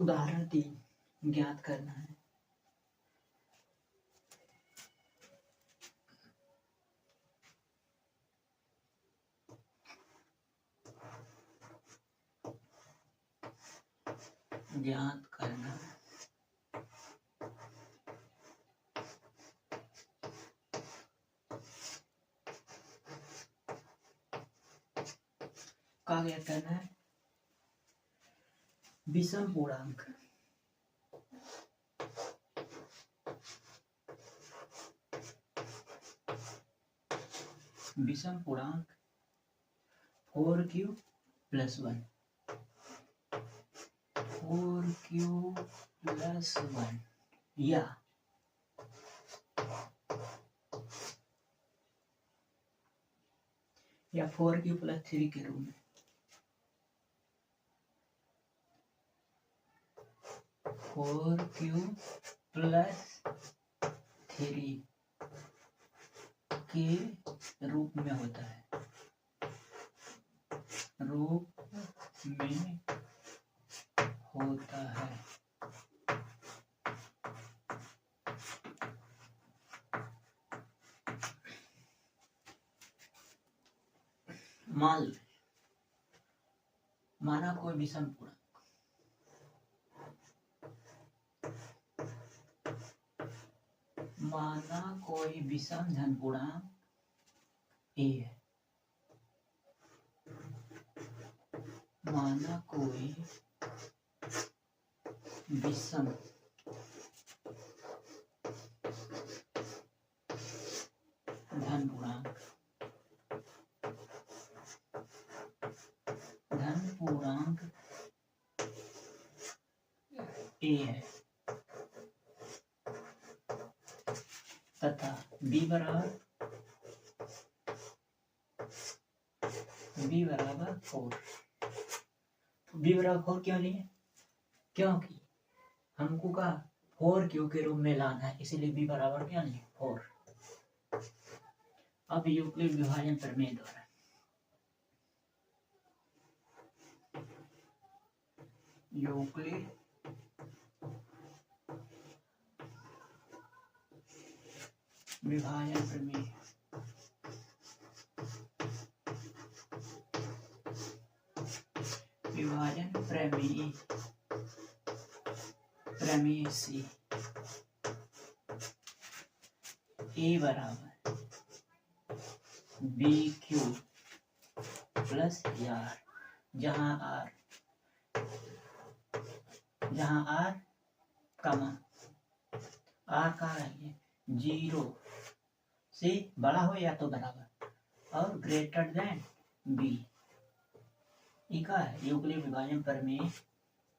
उदाहरण 3 ज्ञात करना है। ज्ञात करना है। क्या ज्ञात करना है? विषम पूर्णांक। विषम पूर्णांक 4q + 1 4q + 1 या 4q + 3 के रूप में 4q + 3 के रूप में होता है। रूप में होता है। माना कोई विषम पूर्णांक धन पूर्णांक a है। माना कोई विषम धन पूर्णांक a है तथा b बराबर 4। b बराबर 4 क्यों लिए? क्योंकि हमको का 4q के रूप में लाना है, इसीलिए b बराबर क्या लिए 4। अब यूक्लिड विभाजन प्रमेय द्वारा यूक्लिड विभाजन प्रमेय से a बराबर bq + r, जहां r का है 0 से बड़ा हो या तो बराबर और ग्रेटर देन b। इका है यूक्लिड विभाजन प्रमेय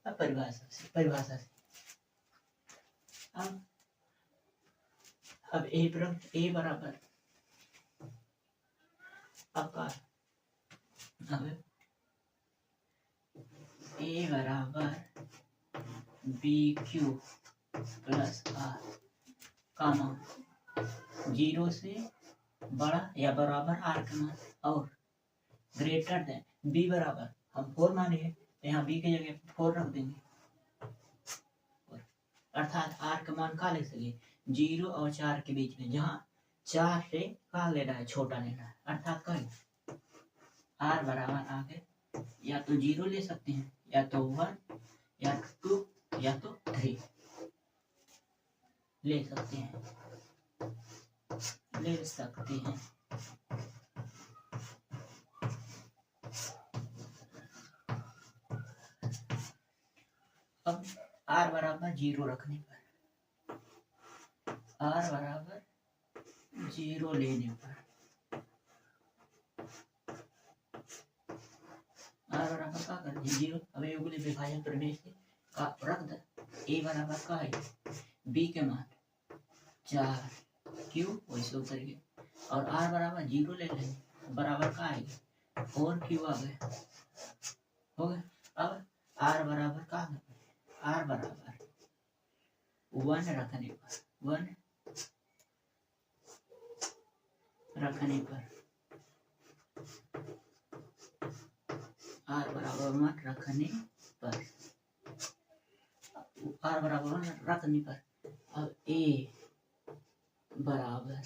परिभाषा से। अब a बराबर आपका अब a बराबर bq + r, 0 से बड़ा या बराबर r का मान और ग्रेटर देन b बराबर हम 4 माने हैं, यहाँ b की जगह 4 रख देंगे। अर्थात r का मान का ले सके 0 और 4 के बीच में, जहाँ 4 से का लेना है छोटा लेना है। अर्थात का r बराबर आगे या तो 0 ले सकते हैं, या तो 1 या 2 या तो 3 ले सकते हैं। अब r बराबर 0 रखने पर, r बराबर 0 लेने पर r बराबर का कर दिए 0। अब यूक्लिड विभाजन प्रमेय से का रख दे a बराबर का है b के मान 4 क्यों वैसे उतर गए और r बराबर 0 ले लेंगे, बराबर का आएगा 4 क्यों आ गए हो गए। अब r बराबर का r बराबर 1 रखने पर r बराबर 1 रखने पर आर बराबर 1 रखने पर अब ए बराबर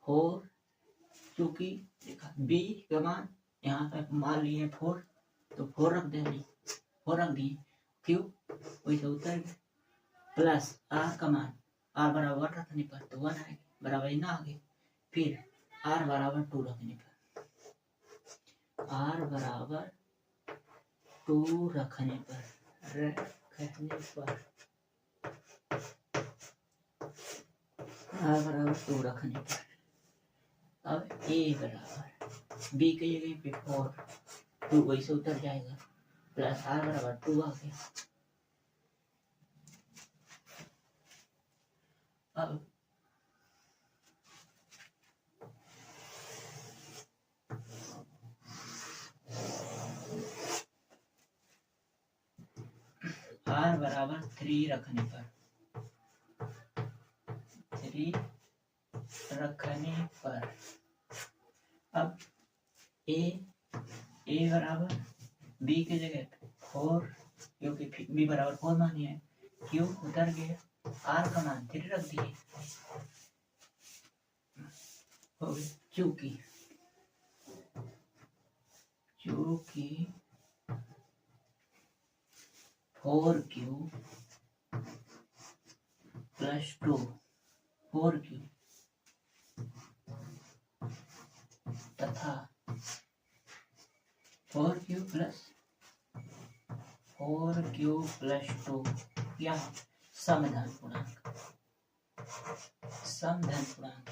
4, क्योंकि देखा बी का मान यहाँ पे मान लिए 4, तो 4 रख देंगे, 4 रख दिए, क्यू वैसे उत्तर प्लस आर का मान आर बराबर 1 रखने पर तो 1 आएगा, बराबर ना आगे। फिर आर बराबर 2 रखने पर, आर बराबर 2 रखने पर आर बराबर 2 रखने पर अब ए बराबर बी की जगह पे 4, 2 वैसे उतर जाएगा, प्लस आर बराबर 2 आ गया। अब आर बराबर 3 रखने पर, 3 रखने पर अब ए बराबर बी की जगह 4, क्योंकि बी बराबर 4 मानी है, क्यू उतर गया, आर का मान 3 रख दिए, हो गया चूंकि 4q प्लस 2, 4q तथा 4q प्लस 2 या समधन पूर्णांक, समधन पूर्णांक,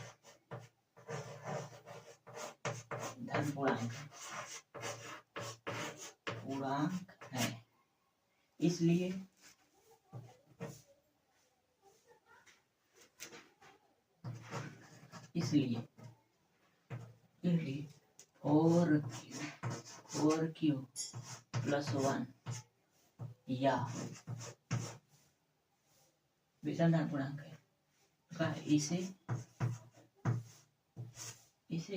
धन पूर्णांक है, इसलिए इसलिए 4q प्लस 1 या विषम धन पूर्णांक है, इसे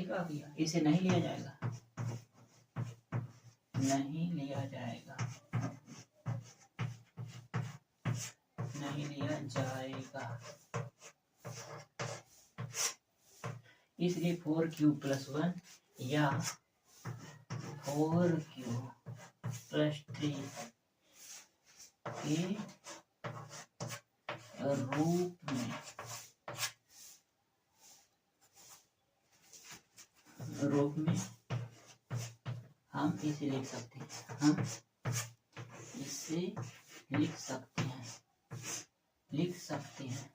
क्या किया, इसे नहीं लिया जाएगा, नहीं लिया जाएगा, नहीं लिया जाएगा, इसलिए 4q प्लस 1 या 4q प्लस 3 के रूप में हम इसे लिख सकते हैं, हम इसे लिख सकते हैं, लिख सकते हैं।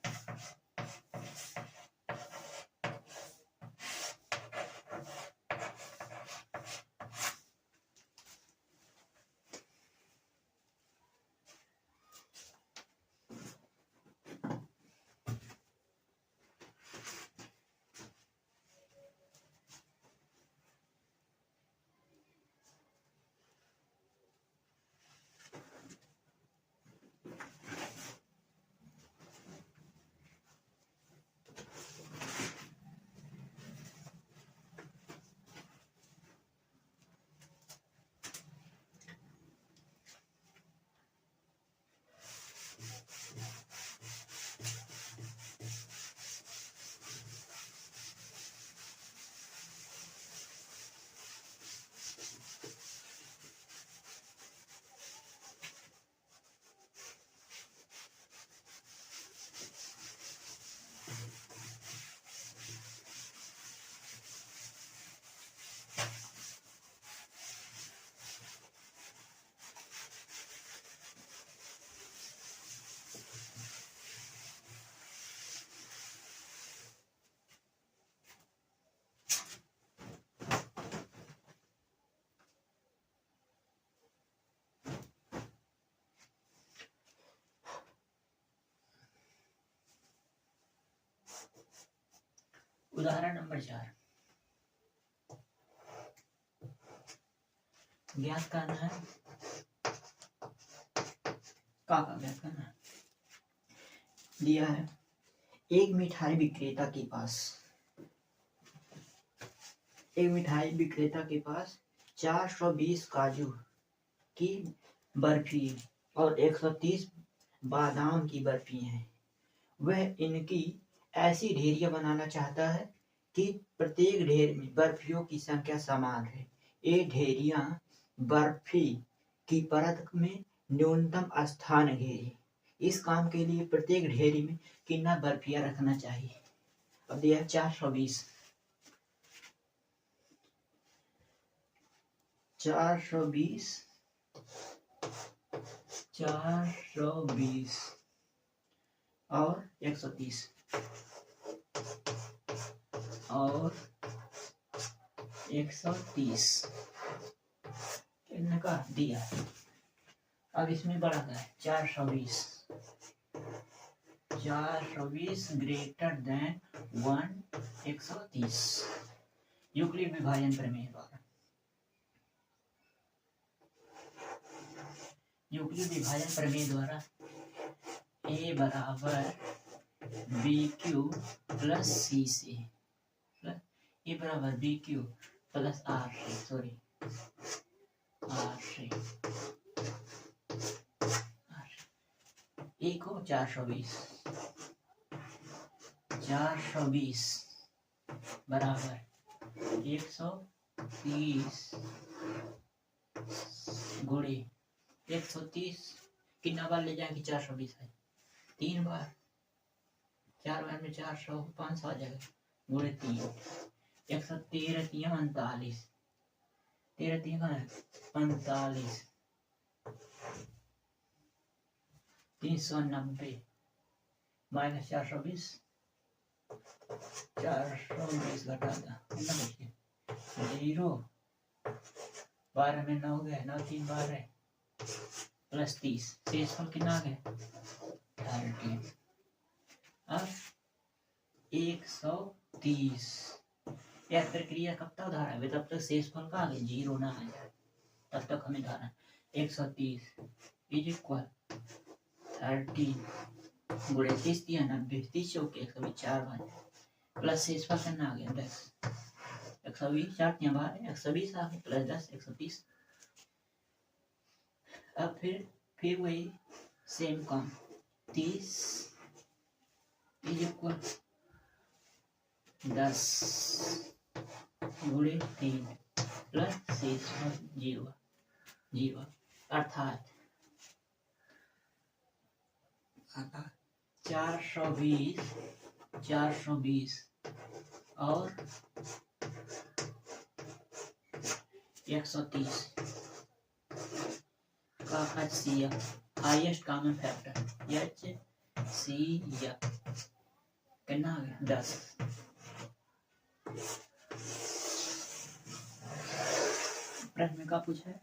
उदाहरण नंबर 4, ज्ञात करना है ज्ञात करना है, दिया है एक मिठाई विक्रेता के पास 420 काजू की बर्फी और 130 बादाम की बर्फी हैं। वह इनकी ऐसी ढेरियां बनाना चाहता है कि प्रत्येक ढेर में बर्फियों की संख्या समान है। ये ढेरियां बर्फी की परत में न्यूनतम स्थान घेरे। इस काम के लिए प्रत्येक ढेरी में कितना बर्फियां रखना चाहिए? अब दिया 420 और 130 और 130 इनका दिया। अब इसमें बढ़ा है 420 ग्रेटर देन 130 यूक्लिड विभाजन प्रमेय द्वारा। यूक्लिड विभाजन प्रमेय द्वारा ए बराबर बी क्यू प्लस सी से ए बराबर बी क्यू प्लस आर से सॉरी ए को 420 बराबर 130 गुणे 130 कितना बार ले जाएंगे? 420 है 3 बार, 4 बार में 400 500 आ जाएगा गुणे 3 113 39 13 45 390 माइनस 420 घटा था कितना बच गया 0 12 में 9 गए 9 3 12 प्लस 30 शेषफल कितना आ गया 30। अब 130 यह प्रक्रिया कब तक धारा है? तब तक शेषफल का आगे 0 ना आ जाए तब तक हमें धारा 130 इज इक्वल 30 गुणे 30 90 30 चौके 104 बार प्लस शेषफल करना आ गया 10 120 4 3 बार 120 आ गया प्लस 10 130। अब फिर वही सेम काम 30 इज इक्वल 10 गुणे 3 प्लस शेषफल 0 अर्थात 420 और 130 का HCF highest common factor HCF कितना आ गया 10। प्रश्न में क्या पूछा है?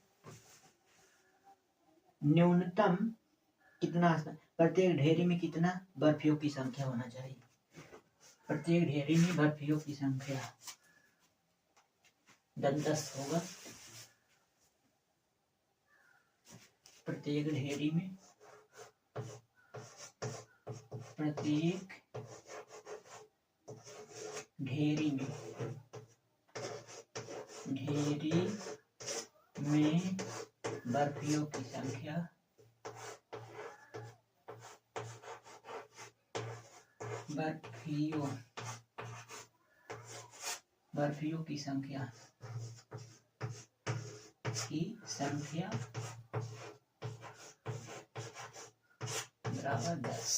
न्यूनतम कितना प्रत्येक ढेरी में कितना बर्फियों की संख्या होना चाहिए? प्रत्येक ढेरी में बर्फियों की संख्या 10 होगा। प्रत्येक ढेरी में बर्फियों की संख्या बर्फियों की संख्या बराबर 10।